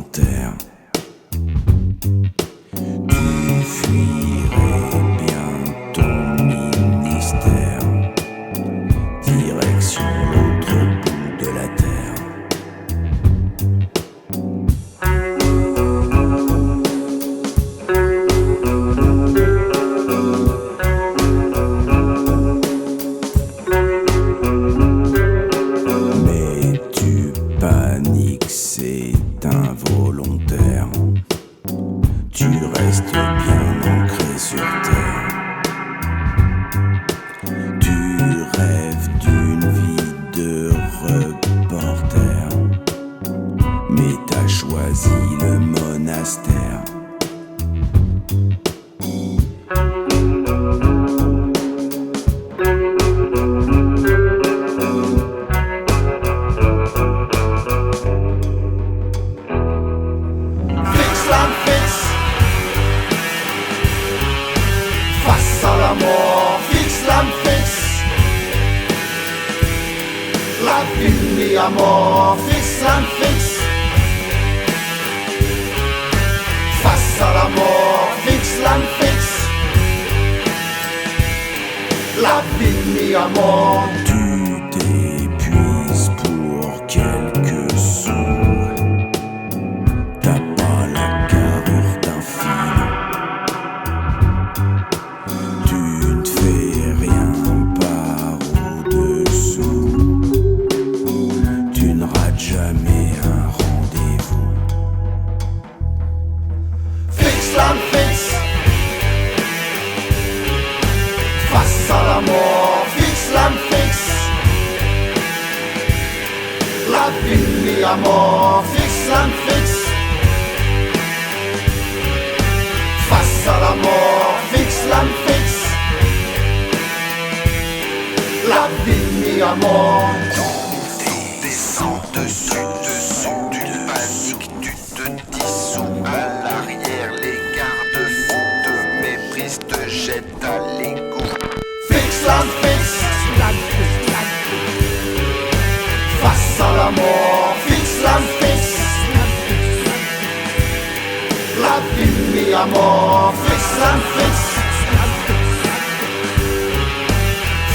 volontaire. Tu fuirais bien ton ministère, direction l'autre bout de la terre. Mais tu paniques, c'est involontaire. Tu restes bien ancré sur terre. Tu rêves d'une vie de reporter, mais t'as choisi le monastère. Fixe la fixe face à la mort, fixe la fixe la vie mis à mort, fixe la fixe face à la mort, fixe la fixe la vie mis à mort. Tu t'épuises pour quelques sous. T'as pas la carrure d'un filou. Tu ne fais rien par au-dessous. Tu ne rates jamais un rendez-vous. Fixe la fixe face à la mort, fixe la fixe la vie mis à mort, fixe la fixe face à la mort, fixe la fixe la vie mis à mort. Descends dessus, tu paniques, tu te dissous à l'arrière, les garde-fous te méprisent, te jettent à l'égout. Fixe la fixe face à la mort, fixe la fixe la vie mis à mort, fixe la fixe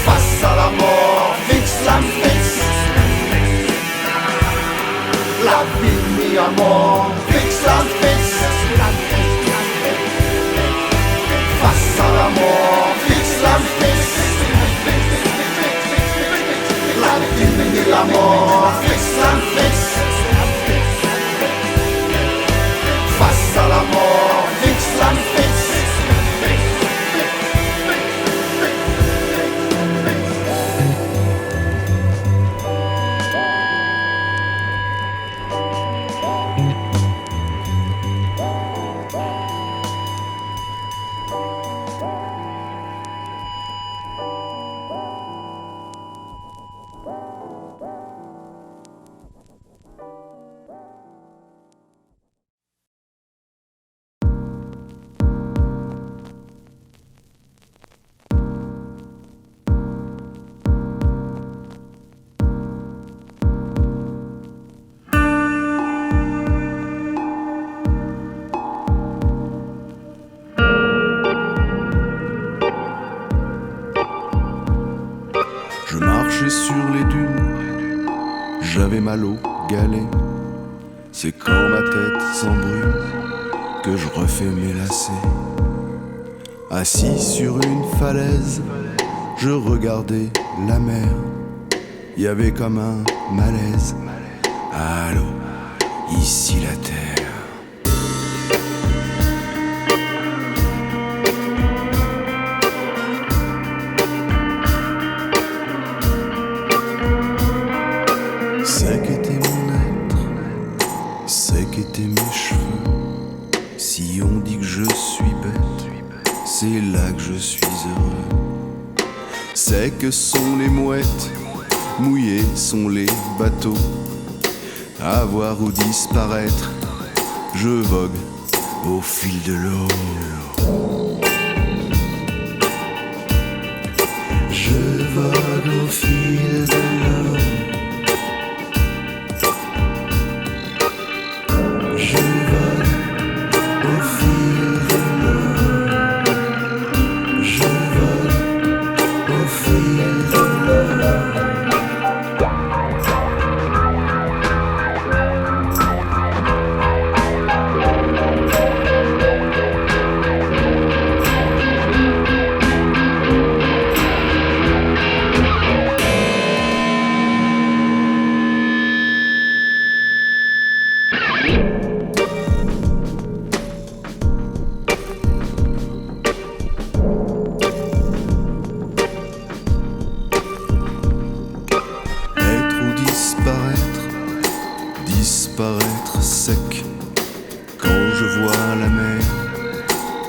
face à la mort, fixe la fixe la vie mis à mort, fixe la fixe face à la mort, fixe la fixe la vie mis à mort, fixe la fixe face à la mort, fixe la fixe. Je marchais sur les dunes, j'avais mal au galet. C'est quand ma tête s'embrume que je refais mes lacets. Assis sur une falaise, je regardais la mer. Y avait comme un malaise. Allô, ici la terre. C'est qu'était mon être, c'est qu'étaient mes cheveux. Si on dit que je suis bête, c'est là que je suis heureux. C'est que sont les mouettes, mouillés sont les bateaux. À voir ou disparaître, je vogue au fil de l'eau. Je vogue au fil de l'eau. Je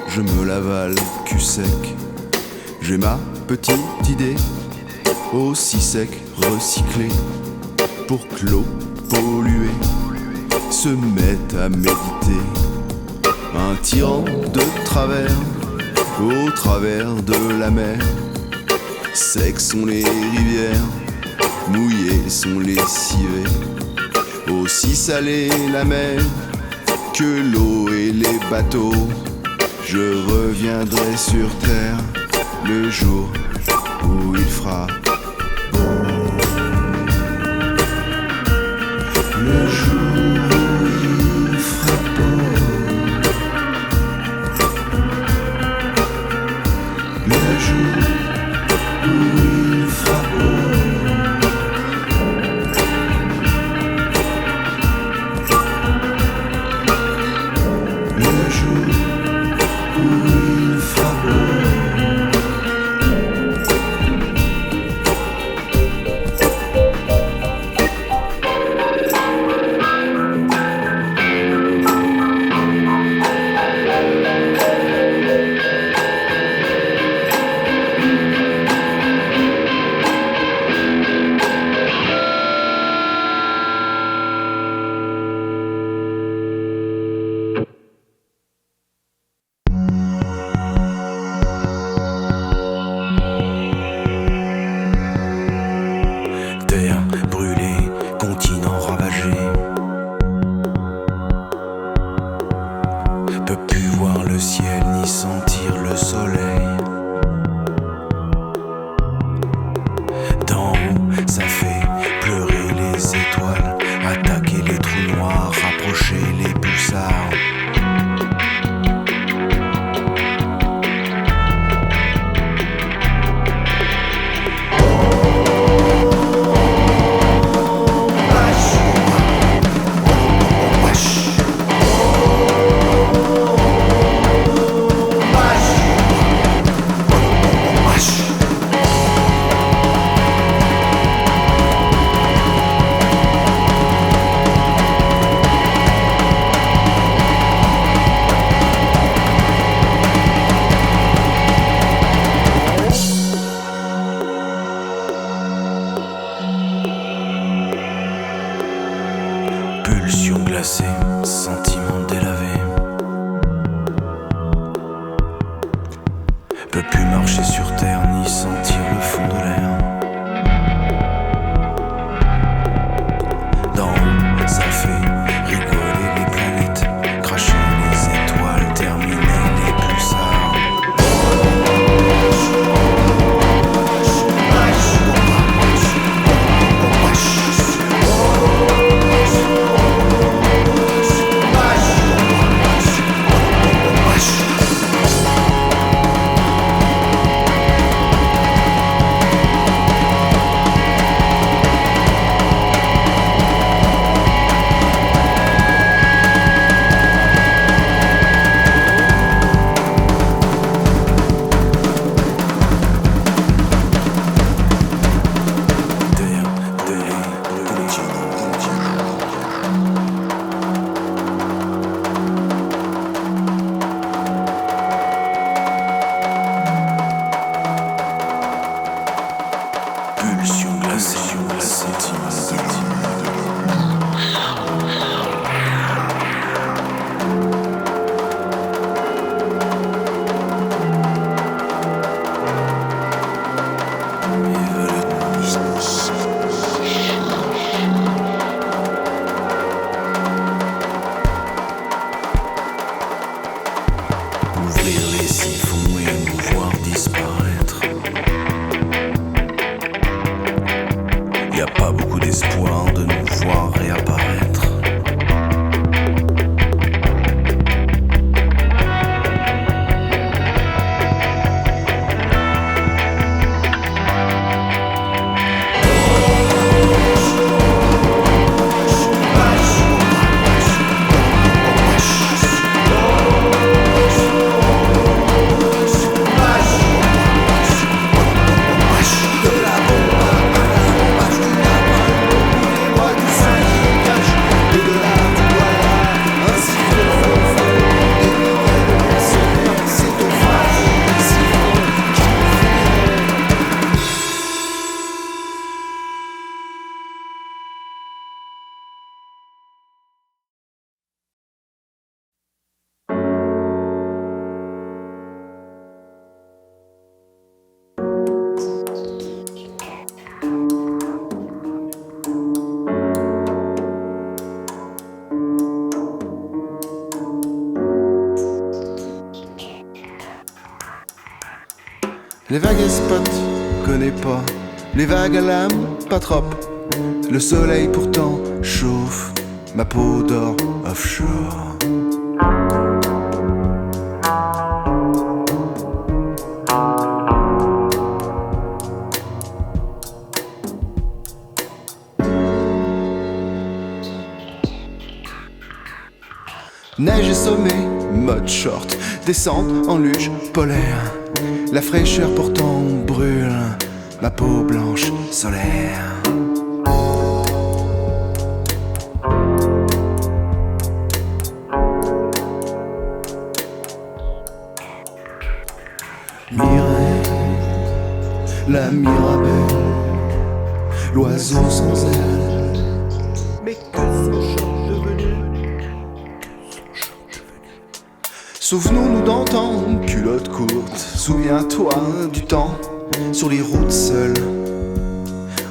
je me l'avale cul sec. J'ai ma petite idée, aussi sec, recyclée, pour que l'eau polluée se mette à méditer. Un tyran de travers, au travers de la mer. Secs sont les rivières, mouillées sont les civets. Aussi salée la mer que l'eau et les bateaux. Je reviendrai sur terre le jour où il fera beau. Le jour où il fera beau. Le jour où il fera beau. Le jour où il fera beau. Terre brûlée, continent ravagé. Peut plus voir le ciel ni sentir le soleil. D'en haut, ça fait pleurer les étoiles, attaquer les trous noirs, rapprocher les pulsars. Pulsion glacée, sentiment délavé. Peut plus marcher sur terre ni sentir le fond de l'air. D'en haut, ça fait rigoler les planètes, cracher les étoiles, terminer les pulsars. Pulsion glacée, ouvrir les siphons et nous voir disparaître. Y a pas beaucoup d'espoir de nous voir réapparaître. Les vagues et spots, connais pas. Les vagues à l'âme, pas trop. Le soleil pourtant chauffe ma peau d'or offshore. Neige et sommet, mode short, descente en luge polaire. La fraîcheur pourtant brûle ma peau blanche solaire. Mireille, la Mirabelle, l'oiseau sans aile. Mais que sont devenus? Souvenons-nous d'antan, culotte courte. Souviens-toi du temps sur les routes seules,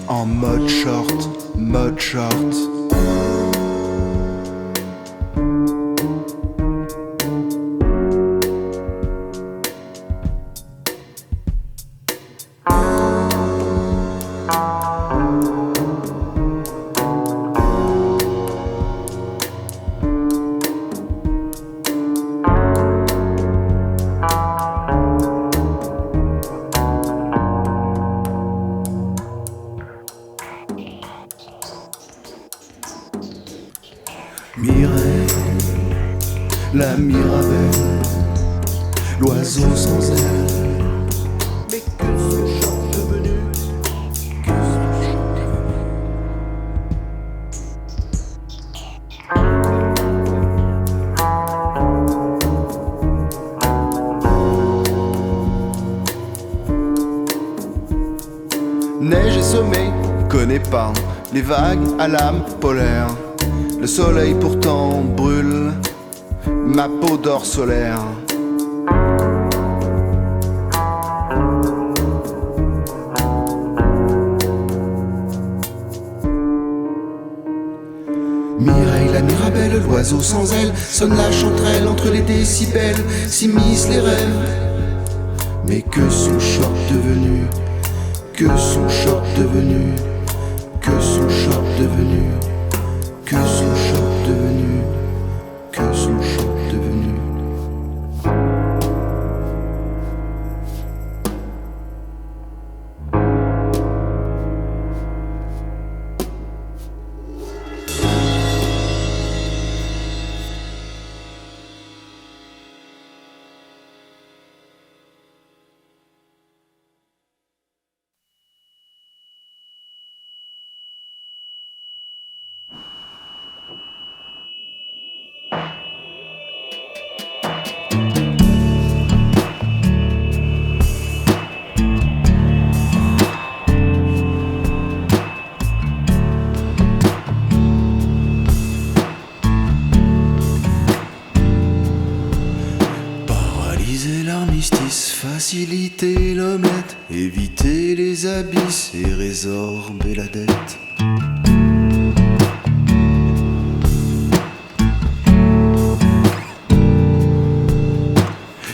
en mode short, mode short. Mireille, la Mirabelle, l'oiseau sans aile. Mais que sont devenus? Que sont Neige et sommeil, connais pas les vagues à l'âme polaire. Le soleil pourtant brûle ma peau d'or solaire. Mireille, la Mirabelle, l'oiseau sans aile, sonne la chanterelle entre les décibels, s'immiscent les rêves. Mais que sont short devenus? Que sont short devenus? Que sont short devenus? Que sont short devenus? Que sont short devenus? Faciliter l'omelette, éviter les abysses et résorber la dette.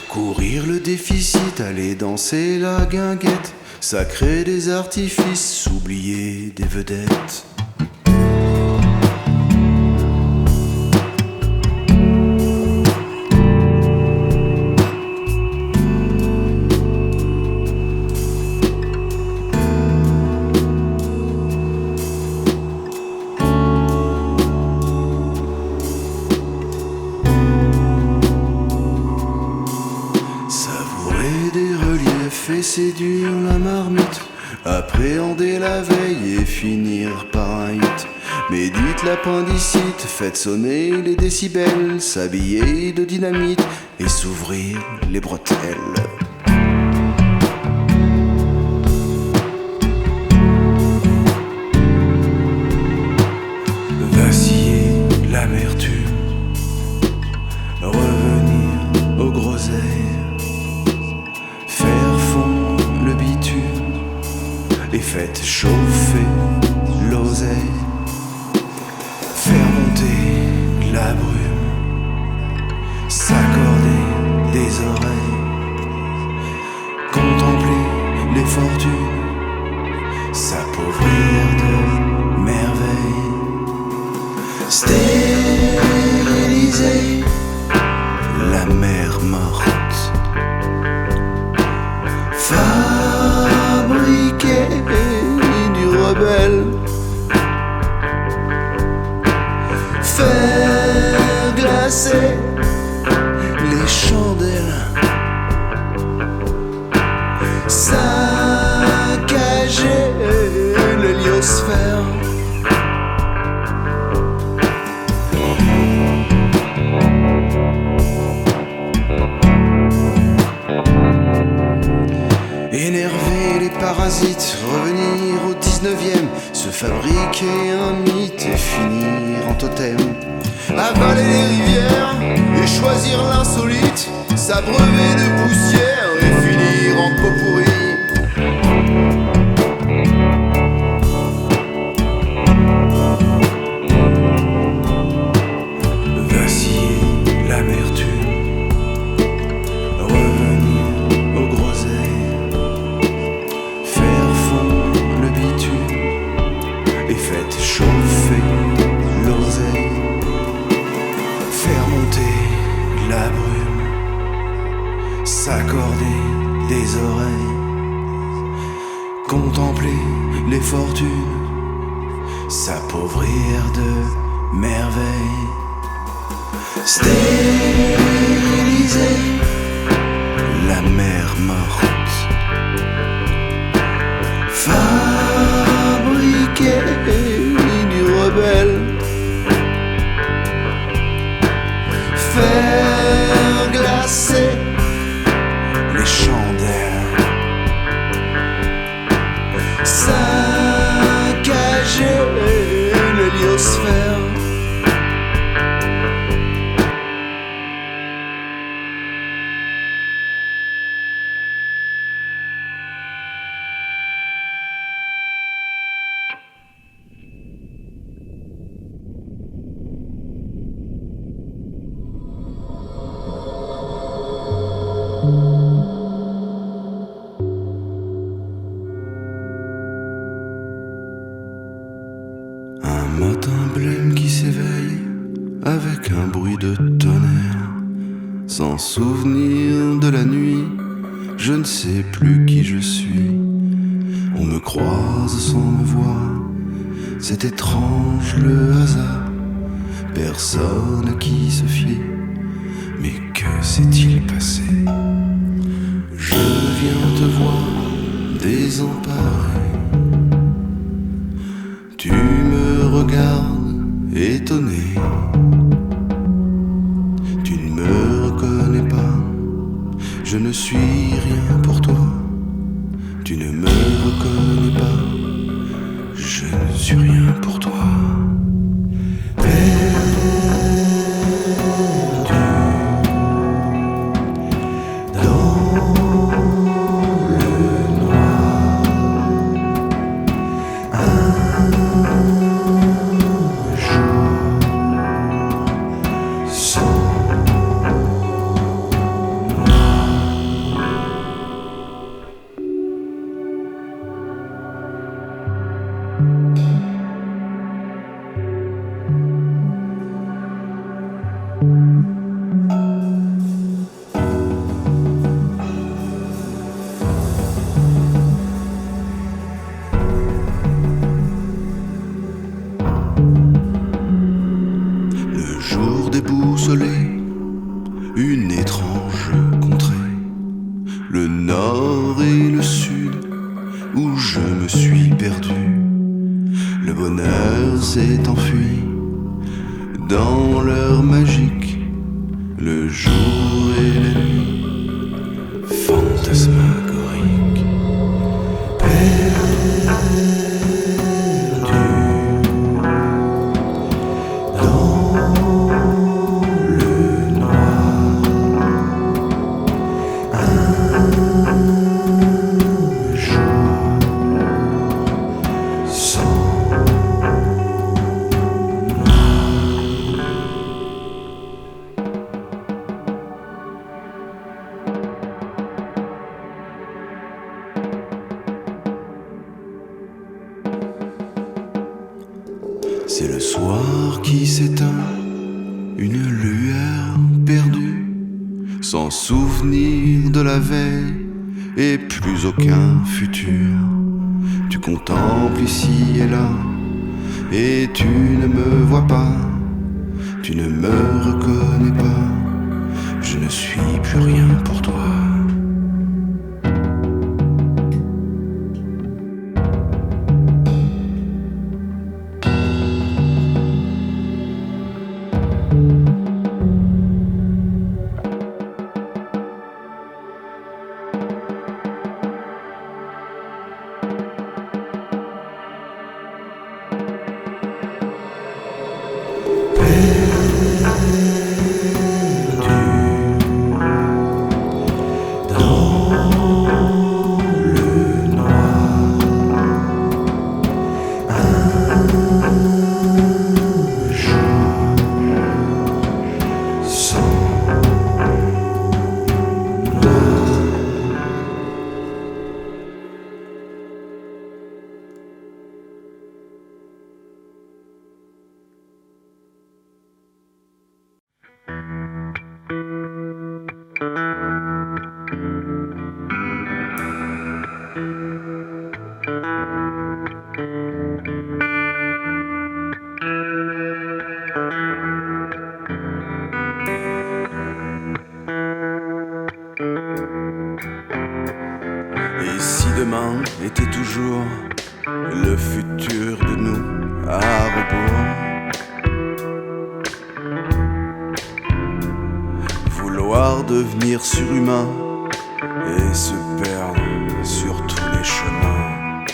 Courir le déficit, aller danser la guinguette, ça crée des artifices, oublier des vedettes. Et séduire la marmite, appréhender la veille et finir par un hit. Médite l'appendicite, faites sonner les décibels, s'habiller de dynamite et s'ouvrir les bretelles. Vaciller l'amertume, revenir aux groseilles, et faites chauffer l'oseille, faire monter la brume, s'accorder des oreilles, contempler parasites, revenir au 19e, se fabriquer un mythe et finir en totem. Avaler les rivières et choisir l'insolite, s'abreuver de poussière et finir en pot pourri. S'accorder des oreilles, contempler les fortunes, s'appauvrir de merveilles, stériliser la mer morte, fabriquer du rebelle, faire glacer les chandelles, saccager l'héliosphère. Un matin blême qui s'éveille avec un bruit de tonnerre, sans souvenir de la nuit, je ne sais plus qui je suis. On me croise sans me voir, c'est étrange le hasard, personne à qui se fier. Mais que s'est-il passé? Je viens te voir désemparé. Tu me regardes étonné. Tu ne me reconnais pas. Je ne suis rien pour toi. Tu ne me reconnais pas. Je ne suis rien pour toi. Déboussolé, une étrange contrée, le nord et le sud, où je me suis perdu. Le bonheur s'est enfui dans l'heure magique, le jour et la nuit, fantasmagorique. C'est le soir qui s'éteint, une lueur perdue, sans souvenir de la veille et plus aucun futur. Tu contemples ici et là, et tu ne me vois pas, tu ne me reconnais pas, je ne suis plus rien pour toi. Et si demain était toujours le futur de nous à rebours, vouloir devenir surhumain et se perdre sur tous les chemins,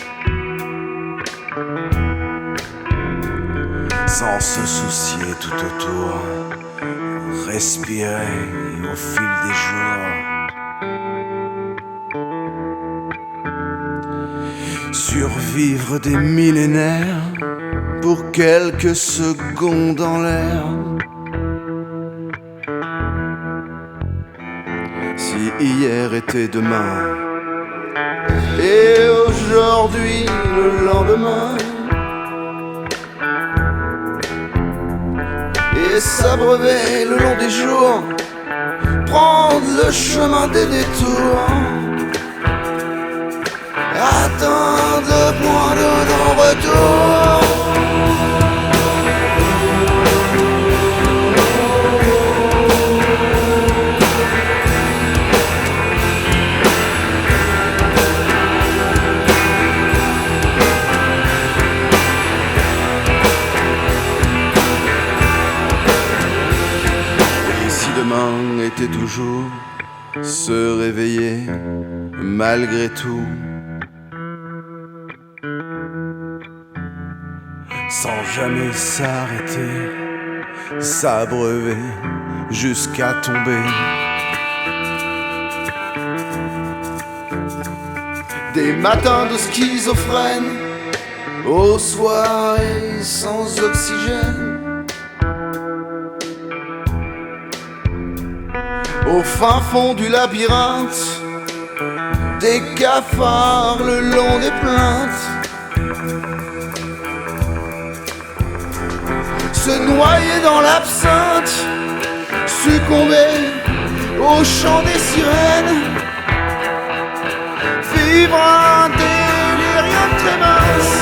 sans se soucier tout autour, respirer au fil des jours, survivre des millénaires pour quelques secondes en l'air. Si hier était demain et aujourd'hui le lendemain, et s'abreuver le long des jours, prendre le chemin des détours, atteindre le point de non-retour. Demain était toujours se réveiller malgré tout, sans jamais s'arrêter, s'abreuver jusqu'à tomber. Des matins de schizophrène aux soirées sans oxygène, au fin fond du labyrinthe, des cafards le long des plaintes, se noyer dans l'absinthe, succomber au chant des sirènes, vivre un délirium très mince.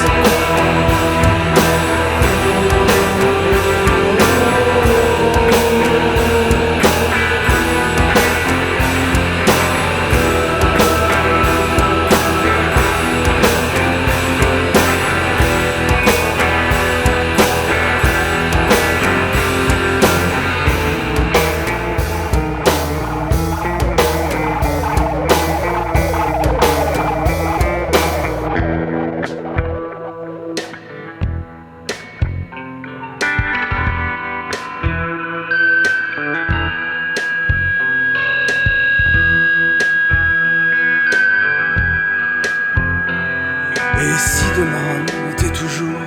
Et si demain était toujours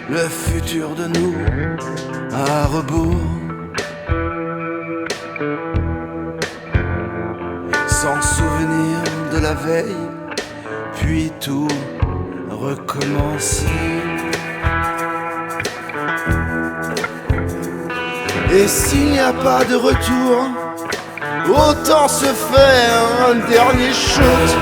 le futur de nous à rebours, sans souvenir de la veille, puis tout recommencer. Et s'il n'y a pas de retour, autant se faire un dernier shoot.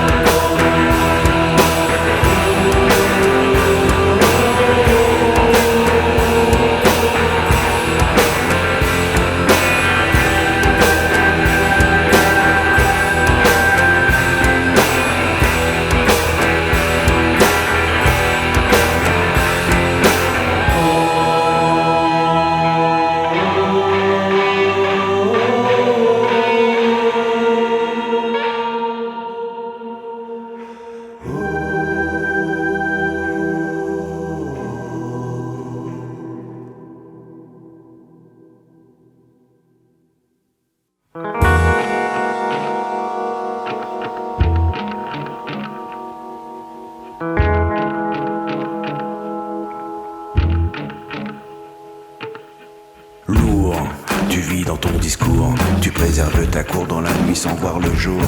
Tu vis dans ton discours, tu préserves ta cour dans la nuit sans voir le jour.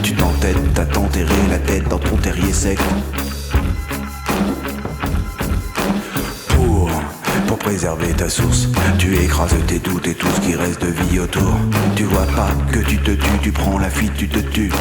Tu t'entêtes à t'enterrer la tête dans ton terrier sec. Pour préserver ta source, tu écrases tes doutes et tout ce qui reste de vie autour. Tu vois pas que tu te tues, tu prends la fuite, tu te tues.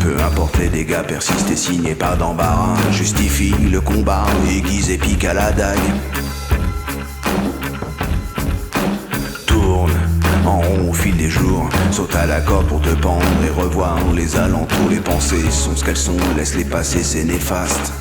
Peu importe les dégâts, persiste et signe pas d'embarras. Justifie le combat, aiguise et pique à la dague. Tourne en rond au fil des jours, saute à la corde pour te pendre et revoir les alentours. Les pensées sont ce qu'elles sont, laisse-les passer, c'est néfaste.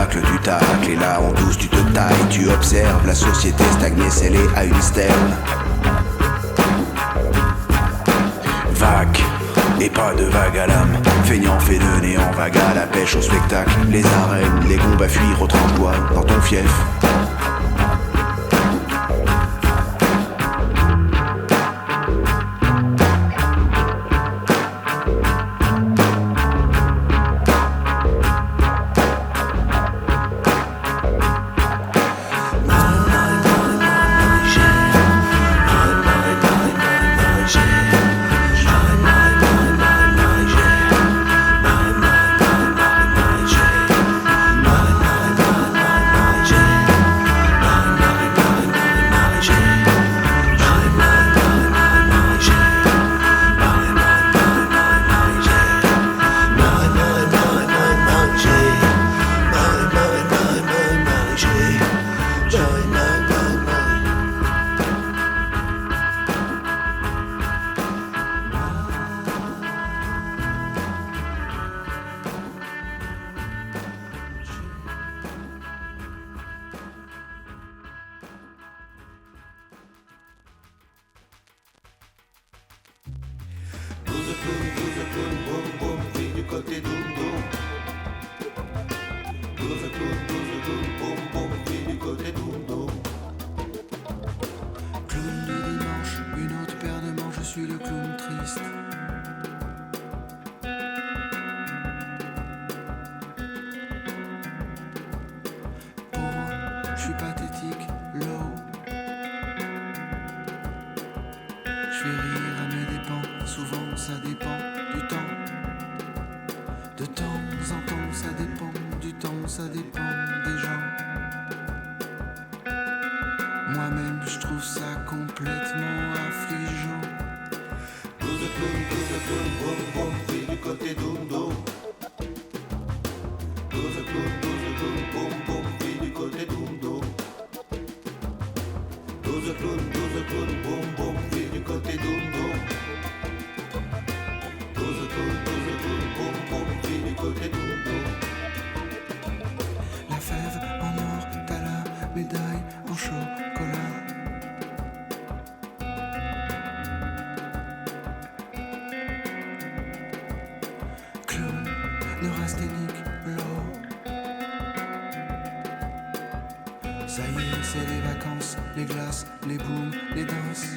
Du tacle et là en douce tu te tailles, tu observes la société stagner scellée à une stèle. Vague et pas de vague à l'âme, feignant fait de néant, vague à la pêche au spectacle. Les arènes, les combats à fuir, retranche-toi dans ton fief. Ça y est, c'est les vacances, les glaces, les booms, les danses.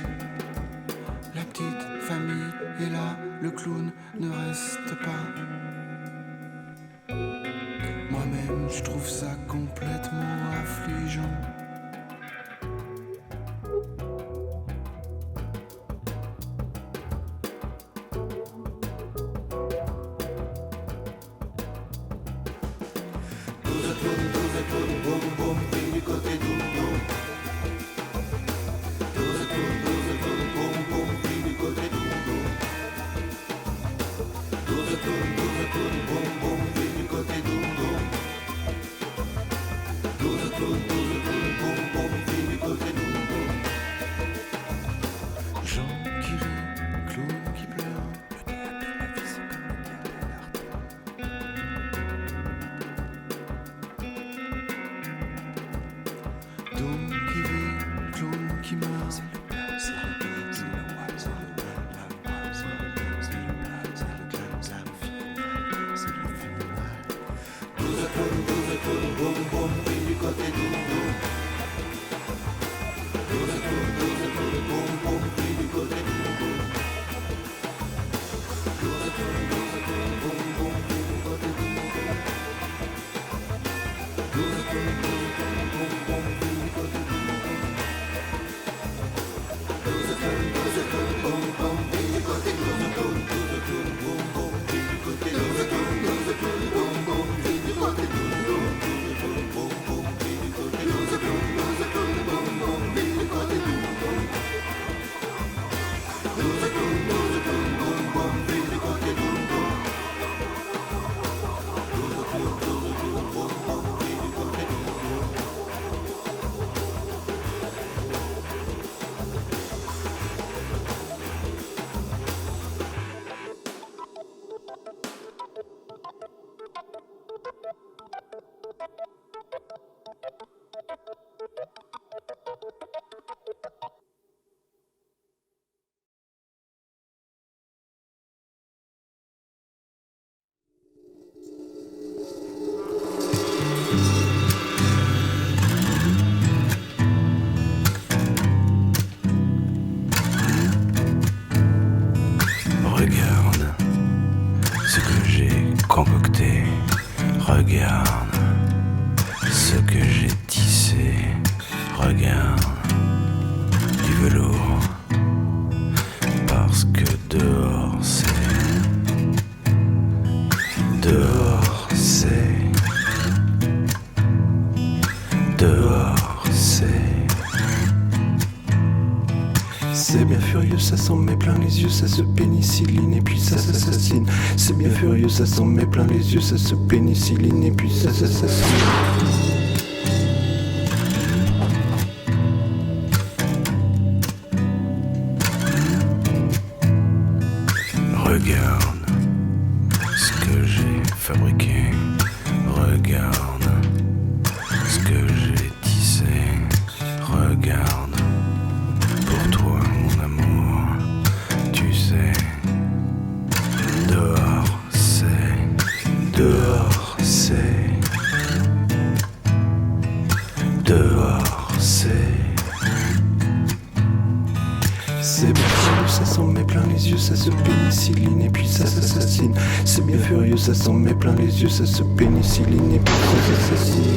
La petite famille est là, le clown ne reste pas. Moi-même, je trouve ça complètement affligeant. qui rit, clown qui pleure. Le théâtre de la vie, c'est comme le théâtre de l'art. Doom qui vit, clown qui meurt. C'est le plat, c'est le plat, c'est le roi, c'est le plat, c'est le plat, c'est le plat, c'est le plat, c'est le final, c'est le final. Douze clown, boum boum, puis du côté doum doum. Douze clown, boum boum, puis du côté doum doum. Douze clown, boum boum, puis du côté doum doum. Douze clown, boum boum, puis du côté doum doum. Douze clown, boum boum, puis du côté doum doum. Douze clown, boum boum, puis du côté doum doum. Douze clown, boum boum, puis du côté doum doum. Douze clown, boum boum, puis du côté doum doum. Douze clown, boum boum, puis du côté doum doum. Douze clown, boum boum, puis du côté doum doum. Douze clown, boum boum, puis du côté doum doum. Regarde ce que j'ai concocté. Regarde ce que j'ai tissé. Regarde du velours. Parce que dehors c'est. Dehors c'est. Dehors c'est. C'est bien furieux, ça s'en met plein les yeux, ça se pénicilline et puis ça s'assassine. C'est bien furieux, ça s'en met plein les yeux, ça se pénicilline et puis ça s'assassine. Regarde ce que j'ai fabriqué. Regarde ce que j'ai tissé. Regarde. Pour toi, mon amour, tu sais, dehors c'est, dehors c'est, dehors c'est. C'est bien furieux, ça s'en met plein les yeux, ça se pénicilline et puis ça s'assassine. C'est bien furieux, ça s'en met plein les yeux, ça se pénicilline et puis ça s'assassine.